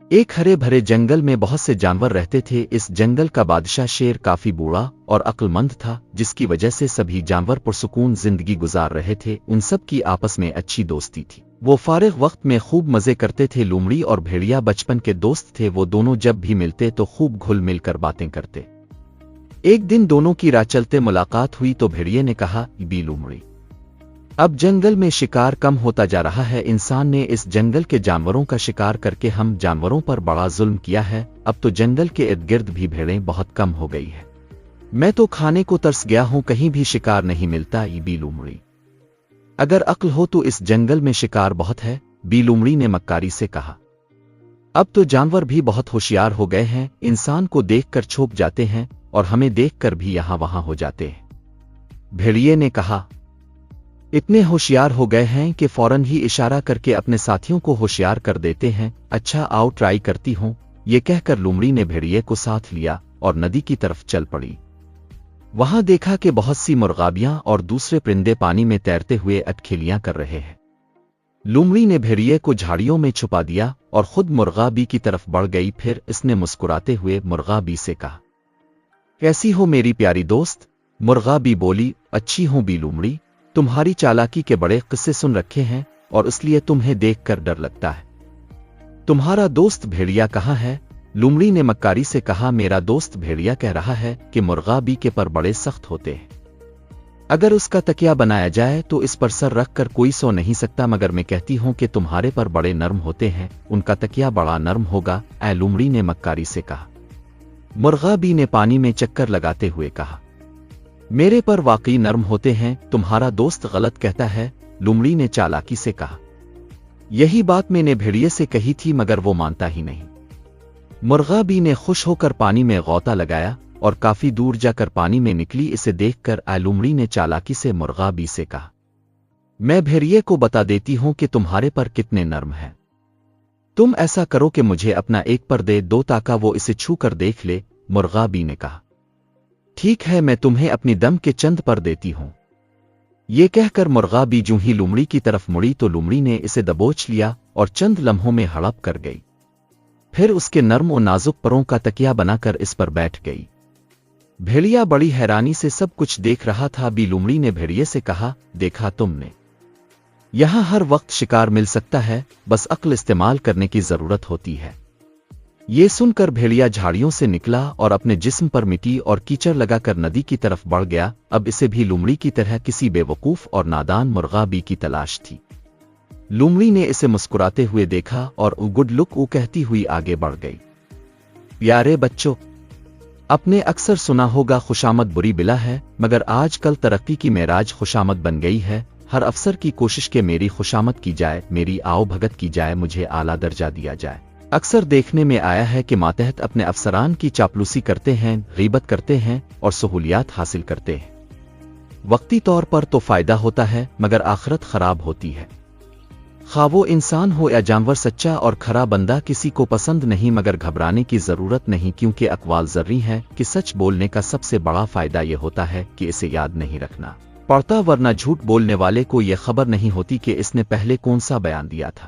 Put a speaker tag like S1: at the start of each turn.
S1: ایک ہرے بھرے جنگل میں بہت سے جانور رہتے تھے۔ اس جنگل کا بادشاہ شیر کافی بوڑھا اور عقل مند تھا، جس کی وجہ سے سبھی جانور پرسکون زندگی گزار رہے تھے۔ ان سب کی آپس میں اچھی دوستی تھی، وہ فارغ وقت میں خوب مزے کرتے تھے۔ لومڑی اور بھیڑیا بچپن کے دوست تھے، وہ دونوں جب بھی ملتے تو خوب گھل مل کر باتیں کرتے۔ ایک دن دونوں کی راہ چلتے ملاقات ہوئی تو بھیڑیے نے کہا، بی لومڑی، اب جنگل میں شکار کم ہوتا جا رہا ہے۔ انسان نے اس جنگل کے جانوروں کا شکار کر کے ہم جانوروں پر بڑا ظلم کیا ہے۔ اب تو جنگل کے ارد گرد بھی بھیڑیں بہت کم ہو گئی ہے۔ میں تو کھانے کو ترس گیا ہوں، کہیں بھی شکار نہیں ملتا۔ بی لومڑی، اگر عقل ہو تو اس جنگل میں شکار بہت ہے۔ بی لومڑی نے مکاری سے کہا، اب تو جانور بھی بہت ہوشیار ہو گئے ہیں، انسان کو دیکھ کر چھپ جاتے ہیں اور ہمیں دیکھ کر بھی یہاں وہاں ہو جاتے ہیں۔ بھیڑیے نے کہا، اتنے ہوشیار ہو گئے ہیں کہ فوراً ہی اشارہ کر کے اپنے ساتھیوں کو ہوشیار کر دیتے ہیں۔ اچھا آؤ ٹرائی کرتی ہوں۔ یہ کہہ کر لومڑی نے بھیڑیے کو ساتھ لیا اور ندی کی طرف چل پڑی۔ وہاں دیکھا کہ بہت سی مرغابیاں اور دوسرے پرندے پانی میں تیرتے ہوئے اٹکھیلیاں کر رہے ہیں۔ لومڑی نے بھیڑیے کو جھاڑیوں میں چھپا دیا اور خود مرغابی کی طرف بڑھ گئی۔ پھر اس نے مسکراتے ہوئے مرغابی سے کہا، کیسی ہو میری پیاری دوست؟ مرغابی بولی، اچھی ہوں بی لومڑی، تمہاری چالاکی کے بڑے قصے سن رکھے ہیں اور اس لیے تمہیں دیکھ کر ڈر لگتا ہے۔ تمہارا دوست بھیڑیا کہاں ہے؟ لومڑی نے مکاری سے کہا، میرا دوست بھیڑیا کہہ رہا ہے کہ مرغابی کے پر بڑے سخت ہوتے ہیں، اگر اس کا تکیا بنایا جائے تو اس پر سر رکھ کر کوئی سو نہیں سکتا، مگر میں کہتی ہوں کہ تمہارے پر بڑے نرم ہوتے ہیں، ان کا تکیا بڑا نرم ہوگا۔ لومڑی نے مکاری سے کہا۔ مرغابی نے پانی میں چکر لگاتے ہوئے کہا، میرے پر واقعی نرم ہوتے ہیں، تمہارا دوست غلط کہتا ہے۔ لومڑی نے چالاکی سے کہا، یہی بات میں نے بھیڑیے سے کہی تھی مگر وہ مانتا ہی نہیں۔ مرغابی نے خوش ہو کر پانی میں غوطہ لگایا اور کافی دور جا کر پانی میں نکلی۔ اسے دیکھ کر لومڑی نے چالاکی سے مرغابی سے کہا، میں بھیڑیے کو بتا دیتی ہوں کہ تمہارے پر کتنے نرم ہیں، تم ایسا کرو کہ مجھے اپنا ایک پر دے دو تاکہ وہ اسے چھو کر دیکھ لے۔ مرغابی نے کہا، ٹھیک ہے، میں تمہیں اپنی دم کے چند پر دیتی ہوں۔ یہ کہہ کر مرغابی جوں ہی لومڑی کی طرف مڑی تو لومڑی نے اسے دبوچ لیا اور چند لمحوں میں ہڑپ کر گئی۔ پھر اس کے نرم و نازک پروں کا تکیا بنا کر اس پر بیٹھ گئی۔ بھیڑیا بڑی حیرانی سے سب کچھ دیکھ رہا تھا۔ بی لومڑی نے بھیڑیے سے کہا، دیکھا تم نے، یہاں ہر وقت شکار مل سکتا ہے، بس عقل استعمال کرنے کی ضرورت ہوتی ہے۔ یہ سن کر بھیڑیا جھاڑیوں سے نکلا اور اپنے جسم پر مٹی اور کیچڑ لگا کر ندی کی طرف بڑھ گیا۔ اب اسے بھی لومڑی کی طرح کسی بے وقوف اور نادان مرغابی کی تلاش تھی۔ لومڑی نے اسے مسکراتے ہوئے دیکھا اور گڈ لک کہتی ہوئی آگے بڑھ گئی۔ پیارے بچوں، اپنے اکثر سنا ہوگا خوشامد بری بلا ہے، مگر آج کل ترقی کی معراج خوشامد بن گئی ہے۔ ہر افسر کی کوشش کہ میری خوشامد کی جائے، میری آؤ بھگت کی جائے، مجھے اعلیٰ درجہ دیا جائے۔ اکثر دیکھنے میں آیا ہے کہ ماتحت اپنے افسران کی چاپلوسی کرتے ہیں، غیبت کرتے ہیں اور سہولیات حاصل کرتے ہیں۔ وقتی طور پر تو فائدہ ہوتا ہے مگر آخرت خراب ہوتی ہے۔ خواہ وہ انسان ہو یا جانور، سچا اور کھرا بندہ کسی کو پسند نہیں، مگر گھبرانے کی ضرورت نہیں، کیونکہ اقوال ذری ہیں کہ سچ بولنے کا سب سے بڑا فائدہ یہ ہوتا ہے کہ اسے یاد نہیں رکھنا پڑتا، ورنہ جھوٹ بولنے والے کو یہ خبر نہیں ہوتی کہ اس نے پہلے کون سا بیان دیا تھا۔